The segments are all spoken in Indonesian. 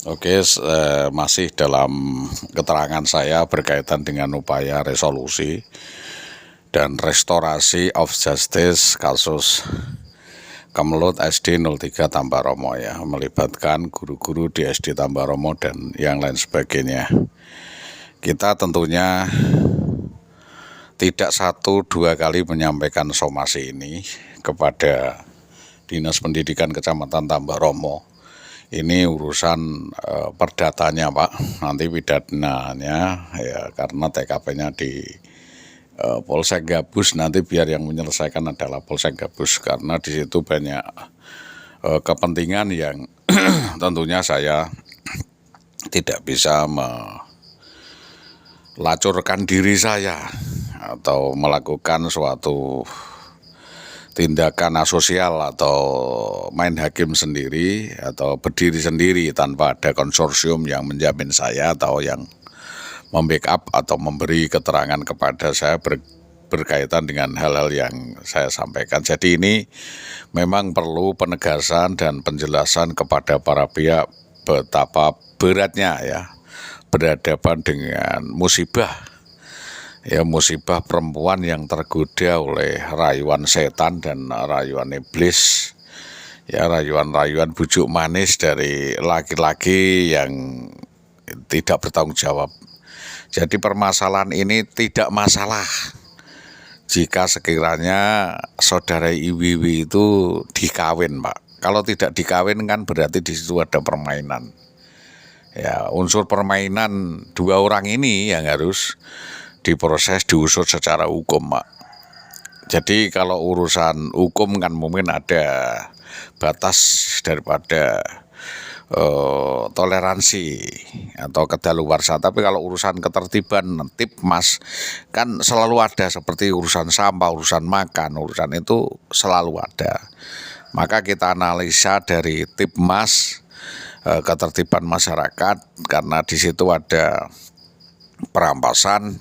Masih dalam keterangan saya berkaitan dengan upaya resolusi dan restorasi of justice kasus Kemelut SD 03 Tambaromo ya, melibatkan guru-guru di SD Tambaromo dan yang lain sebagainya. Kita tentunya tidak 1-2 kali menyampaikan somasi ini kepada Dinas Pendidikan Kecamatan Tambaromo. Ini urusan perdatanya Pak, nanti pidananya ya karena TKP-nya di Polsek Gabus, nanti biar yang menyelesaikan adalah Polsek Gabus karena di situ banyak kepentingan yang tentunya saya tidak bisa melacurkan diri saya atau melakukan suatu tindakan asosial atau main hakim sendiri atau berdiri sendiri tanpa ada konsorsium yang menjamin saya atau yang membackup atau memberi keterangan kepada saya berkaitan dengan hal-hal yang saya sampaikan. Jadi ini memang perlu penegasan dan penjelasan kepada para pihak betapa beratnya ya berhadapan dengan musibah perempuan yang tergoda oleh rayuan setan dan rayuan iblis ya, rayuan bujuk manis dari laki-laki yang tidak bertanggung jawab. Jadi permasalahan ini tidak masalah jika sekiranya saudara Iwiwi itu dikawin Pak. Kalau tidak dikawin kan berarti di situ ada permainan ya, unsur permainan dua orang ini yang harus diproses, diusut secara hukum Pak. Jadi kalau urusan hukum kan mungkin ada batas daripada toleransi atau kedaluarsa, tapi kalau urusan ketertiban Tipmas kan selalu ada, seperti urusan sampah, urusan makan, urusan itu selalu ada. Maka kita analisa dari Tipmas ketertiban masyarakat, karena di situ ada perampasan,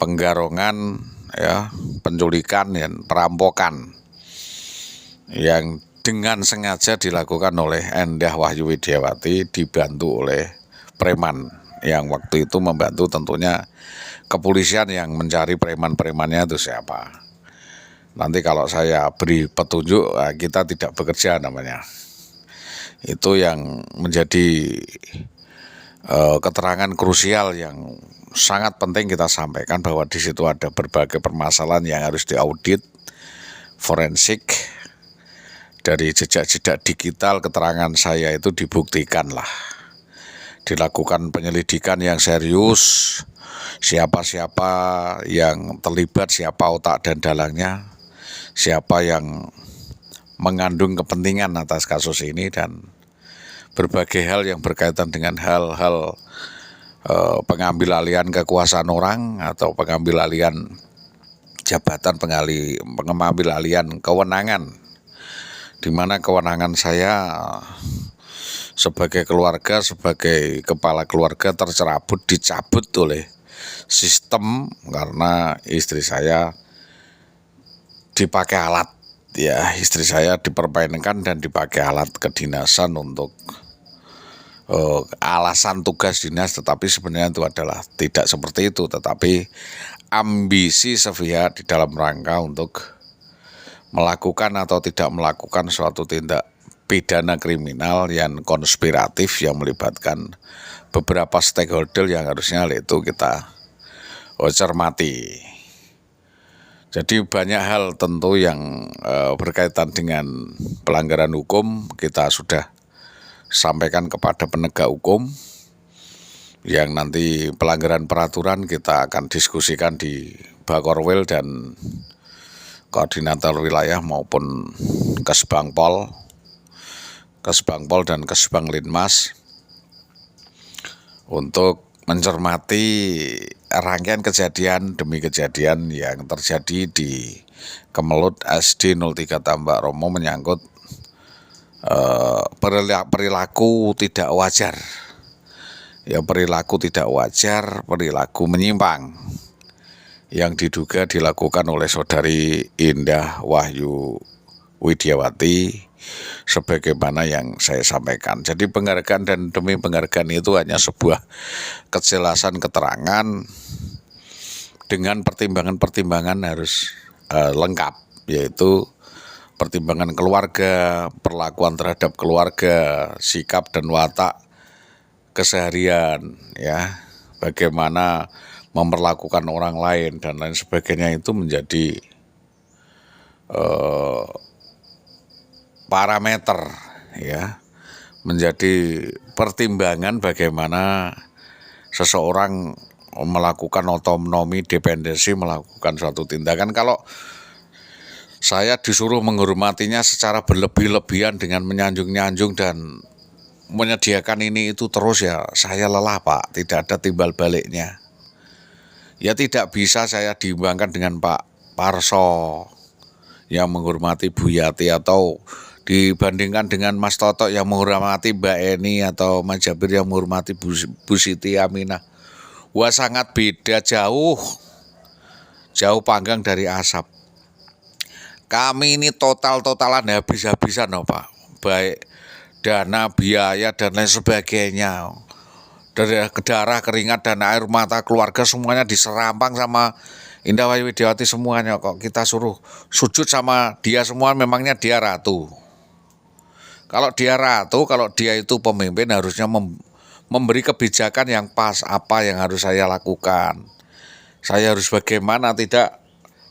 penggarongan, ya, penculikan dan perampokan yang dengan sengaja dilakukan oleh Endah Wahyu Widiawati dibantu oleh preman yang waktu itu membantu tentunya kepolisian yang mencari preman-premannya itu siapa. Nanti kalau saya beri petunjuk kita tidak bekerja namanya. Itu yang menjadi keterangan krusial yang sangat penting kita sampaikan, bahwa di situ ada berbagai permasalahan yang harus diaudit forensik. Dari jejak-jejak digital keterangan saya itu dibuktikan lah, dilakukan penyelidikan yang serius, siapa-siapa yang terlibat, siapa otak dan dalangnya, siapa yang mengandung kepentingan atas kasus ini, dan berbagai hal yang berkaitan dengan hal-hal pengambil alihan kekuasaan orang atau pengambil alihan jabatan, pengambil alihan kewenangan, di mana kewenangan saya sebagai keluarga, sebagai kepala keluarga tercerabut, dicabut oleh sistem karena istri saya dipakai alat ya, istri saya dipermainkan dan dipakai alat kedinasan untuk alasan tugas dinas, tetapi sebenarnya itu adalah tidak seperti itu, tetapi ambisi sepihak di dalam rangka untuk melakukan atau tidak melakukan suatu tindak pidana kriminal yang konspiratif yang melibatkan beberapa stakeholder yang harusnya itu kita cermati. Jadi banyak hal tentu yang berkaitan dengan pelanggaran hukum kita sudah sampaikan kepada penegak hukum, yang nanti pelanggaran peraturan kita akan diskusikan di Bakorwil dan koordinator wilayah maupun Kesbangpol dan Kesbanglinmas untuk mencermati rangkaian kejadian demi kejadian yang terjadi di Kemelut SD 03 Tambaromo menyangkut perilaku tidak wajar ya, perilaku tidak wajar, perilaku menyimpang yang diduga dilakukan oleh saudari Indah Wahyu Widiawati sebagaimana yang saya sampaikan. Jadi penghargaan dan demi penghargaan itu hanya sebuah kejelasan keterangan dengan pertimbangan-pertimbangan harus lengkap, yaitu pertimbangan keluarga, perlakuan terhadap keluarga, sikap dan watak keseharian, ya, bagaimana memperlakukan orang lain dan lain sebagainya, itu menjadi parameter, ya, menjadi pertimbangan bagaimana seseorang melakukan otonomi, dependensi, melakukan suatu tindakan. Kalau saya disuruh menghormatinya secara berlebih-lebihan dengan menyanjung-nyanjung dan menyediakan ini itu terus, ya saya lelah, Pak, tidak ada timbal baliknya. Ya tidak bisa saya diimbangkan dengan Pak Parso yang menghormati Bu Yati, atau dibandingkan dengan Mas Toto yang menghormati Mbak Eni, atau Mas Jabir yang menghormati Bu Siti Aminah. Wah, sangat beda, jauh panggang dari asap. Kami ini total-totalan habis-habisan, Pak, baik dana, biaya dan lain sebagainya. Dari darah, keringat, dan air mata keluarga semuanya diserampang sama Indah Widiawati semuanya. Kok kita suruh sujud sama dia semua? Memangnya dia ratu? Kalau dia ratu, kalau dia itu pemimpin, harusnya memberi kebijakan yang pas. Apa yang harus saya lakukan? Saya harus bagaimana? Tidak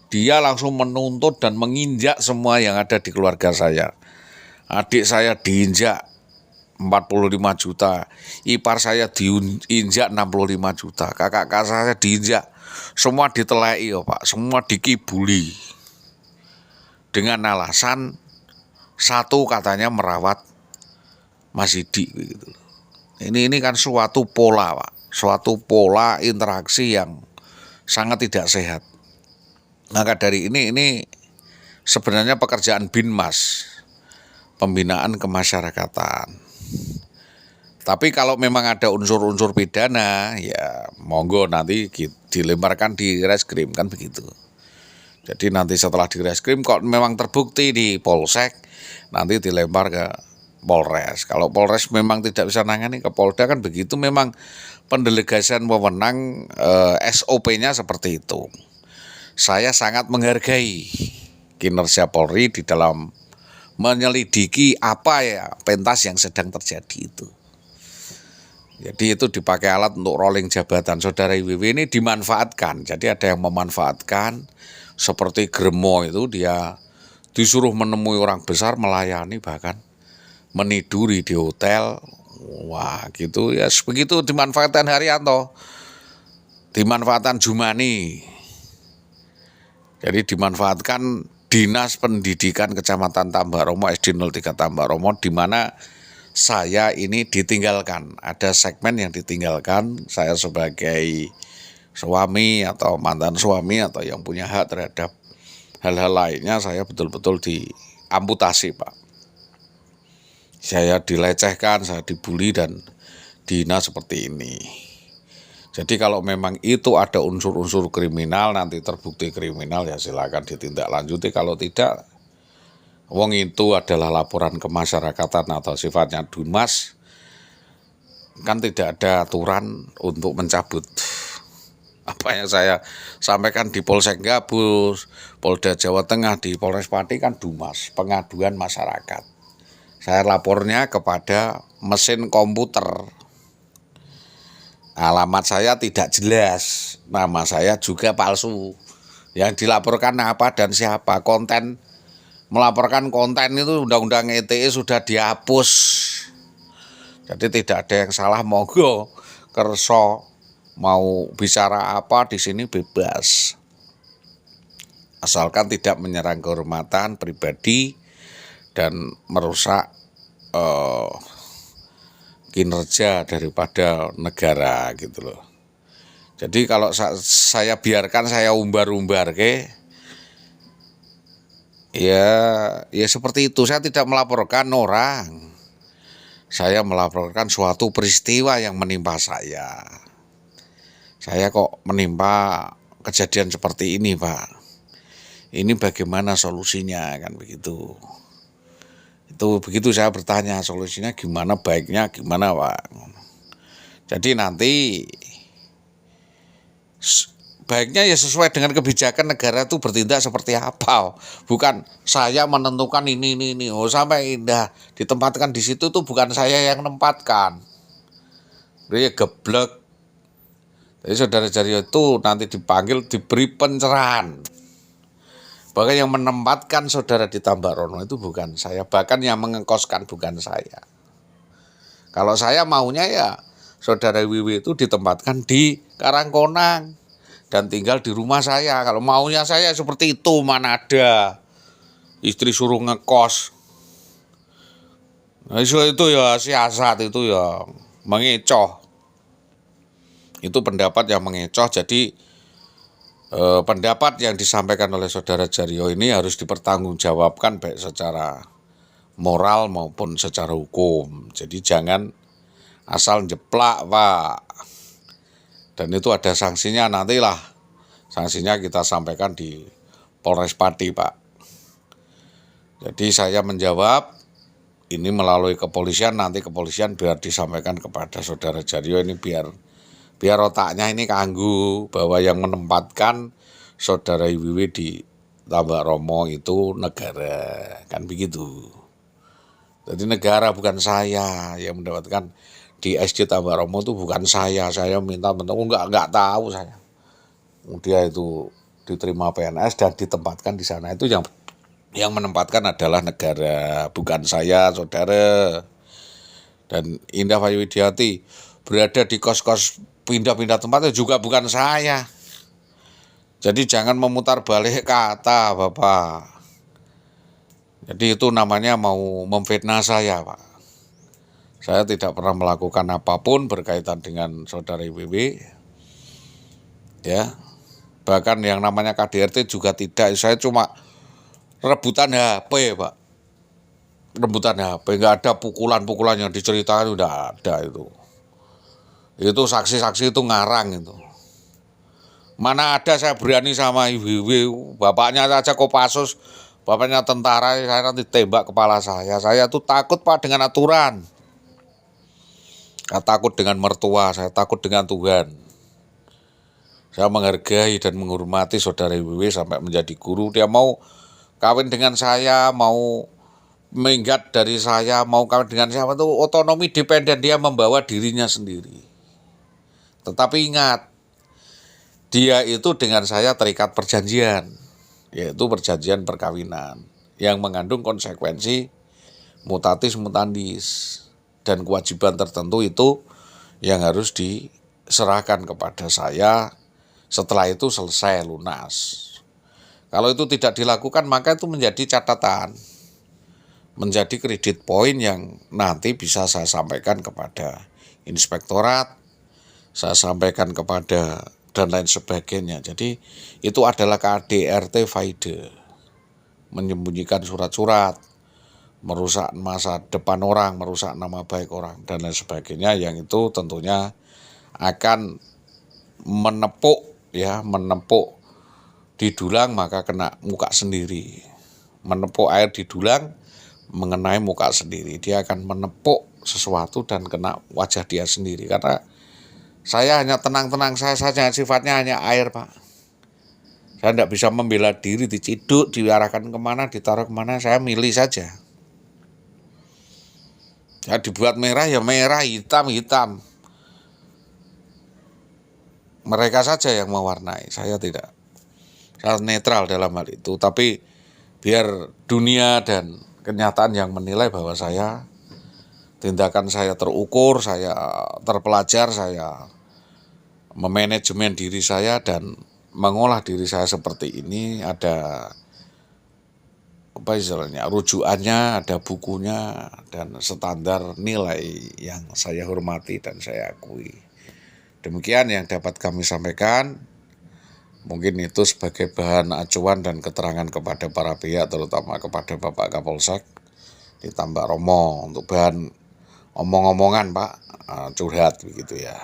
dia langsung menuntut dan menginjak semua yang ada di keluarga saya. Adik saya diinjak 45 juta, ipar saya diinjak 65 juta, kakak saya diinjak, semua ditelai, Pak, semua dikibuli dengan alasan satu, katanya merawat Mas Didi gitu. Ini kan suatu pola, Pak, suatu pola interaksi yang sangat tidak sehat. Maka dari ini sebenarnya pekerjaan Binmas, pembinaan kemasyarakatan. Tapi kalau memang ada unsur-unsur pidana, ya monggo nanti dilemparkan di reskrim, kan begitu. Jadi nanti setelah di reskrim, kok memang terbukti di Polsek, nanti dilempar ke Polres. Kalau Polres memang tidak bisa nangani, ke Polda, kan begitu. Memang pendelegasian wewenang, SOP-nya seperti itu. Saya sangat menghargai kinerja Polri di dalam menyelidiki apa ya pentas yang sedang terjadi itu. Jadi itu dipakai alat untuk rolling jabatan. Saudara IWW ini dimanfaatkan. Jadi ada yang memanfaatkan, seperti Gremo itu, dia disuruh menemui orang besar, melayani, bahkan meniduri di hotel. Wah gitu ya, begitu dimanfaatkan Haryanto, dimanfaatkan Jumani. Jadi dimanfaatkan Dinas Pendidikan Kecamatan Tambak Romo, SD 03 Tambak Romo, di mana saya ini ditinggalkan. Ada segmen yang ditinggalkan. Saya sebagai suami atau mantan suami atau yang punya hak terhadap hal-hal lainnya, saya betul-betul diamputasi, Pak. Saya dilecehkan, saya dibully dan dihina seperti ini. Jadi kalau memang itu ada unsur-unsur kriminal, nanti terbukti kriminal, ya silakan ditindaklanjuti. Kalau tidak, wong itu adalah laporan kemasyarakatan atau sifatnya Dunmas, kan tidak ada aturan untuk mencabut. Apa yang saya sampaikan di Polsek Gabus, Polda Jawa Tengah, di Polres Pati kan Dumas, pengaduan masyarakat. Saya lapornya kepada mesin komputer. Alamat saya tidak jelas, nama saya juga palsu. Yang dilaporkan apa dan siapa? Konten, melaporkan konten itu undang-undang ITE sudah dihapus. Jadi tidak ada yang salah, monggo kerso mau bicara apa di sini bebas. Asalkan tidak menyerang kehormatan pribadi dan merusak kinerja daripada negara gitu loh. Jadi kalau saya biarkan, saya umbar-umbar ya seperti itu. Saya tidak melaporkan orang, saya melaporkan suatu peristiwa yang menimpa saya. Saya kok menimpa kejadian seperti ini, Pak. Ini bagaimana solusinya, kan begitu. Itu begitu saya bertanya solusinya gimana, baiknya gimana Pak. Jadi nanti baiknya ya sesuai dengan kebijakan negara itu bertindak seperti apa. Bukan saya menentukan ini. Oh sampai indah ditempatkan di situ tuh bukan saya yang menempatkan. Dia geblek. Jadi saudara Jaryo itu nanti dipanggil diberi pencerahan. Bahkan yang menempatkan saudara di Tambarono itu bukan saya. Bahkan yang mengekoskan bukan saya. Kalau saya maunya ya saudara Wiwi itu ditempatkan di Karangkonang dan tinggal di rumah saya. Kalau maunya saya seperti itu, mana ada istri suruh ngekos. Nah, itu ya siasat, itu ya mengecoh. Itu pendapat yang mengecoh. Jadi pendapat yang disampaikan oleh saudara Jaryo ini harus dipertanggungjawabkan baik secara moral maupun secara hukum. Jadi jangan asal jeplak Pak. Dan itu ada sanksinya, nantilah sanksinya kita sampaikan di Polres Pati Pak. Jadi saya menjawab ini melalui kepolisian, nanti kepolisian biar disampaikan kepada saudara Jaryo ini biar otaknya ini kanggu bahwa yang menempatkan saudara Wiwi di Tambaromo itu negara, kan begitu. Jadi negara bukan saya yang mendapatkan di SD Tambaromo itu bukan saya minta enggak tahu saya. Dia itu diterima PNS dan ditempatkan di sana, itu yang menempatkan adalah negara, bukan saya saudara. Dan Indah Wayu Widiati berada di kos-kos pindah-pindah tempat itu juga bukan saya. Jadi jangan memutar balik kata Bapak. Jadi itu namanya mau memfitnah saya Pak. Saya tidak pernah melakukan apapun berkaitan dengan saudara Wiwi. Ya. Bahkan yang namanya KDRT juga tidak. Saya cuma rebutan HP, Pak. Rebutan HP, enggak ada pukulan-pukulan yang diceritakan, udah ada itu. Itu saksi-saksi itu ngarang itu. Mana ada saya berani sama Wiwi, bapaknya saja Kopassus, bapaknya tentara, saya nanti tembak kepala saya. Saya tuh takut Pak dengan aturan. Saya takut dengan mertua, saya takut dengan Tuhan. Saya menghargai dan menghormati saudara Wiwi sampai menjadi guru. Dia mau kawin dengan saya, mau minggat dari saya, mau kawin dengan siapa itu otonomi dependen, dia membawa dirinya sendiri. Tetapi ingat, dia itu dengan saya terikat perjanjian, yaitu perjanjian perkawinan yang mengandung konsekuensi mutatis mutandis. Dan kewajiban tertentu itu yang harus diserahkan kepada saya setelah itu selesai lunas. Kalau itu tidak dilakukan maka itu menjadi catatan, menjadi kredit poin yang nanti bisa saya sampaikan kepada inspektorat, saya sampaikan kepada dan lain sebagainya. Jadi itu adalah KDRT faide, menyembunyikan surat-surat, merusak masa depan orang, merusak nama baik orang, dan lain sebagainya, yang itu tentunya akan menepuk di dulang maka kena muka sendiri. Menepuk air di dulang mengenai muka sendiri, dia akan menepuk sesuatu dan kena wajah dia sendiri. Karena saya hanya tenang-tenang saya saja, sifatnya hanya air Pak. Saya tidak bisa membela diri, diciduk, diarahkan kemana, ditaruh kemana, saya milih saja. Ya dibuat merah ya merah, hitam. Mereka saja yang mewarnai, saya tidak. Saya netral dalam hal itu, tapi biar dunia dan kenyataan yang menilai bahwa tindakan saya terukur, saya terpelajar, saya memanajemen diri saya dan mengolah diri saya seperti ini, ada rujukannya, ada bukunya, dan standar nilai yang saya hormati dan saya akui. Demikian yang dapat kami sampaikan. Mungkin itu sebagai bahan acuan dan keterangan kepada para pihak, terutama kepada Bapak Kapolsek di Tambaromo, untuk bahan omong-omongan Pak, curhat begitu ya.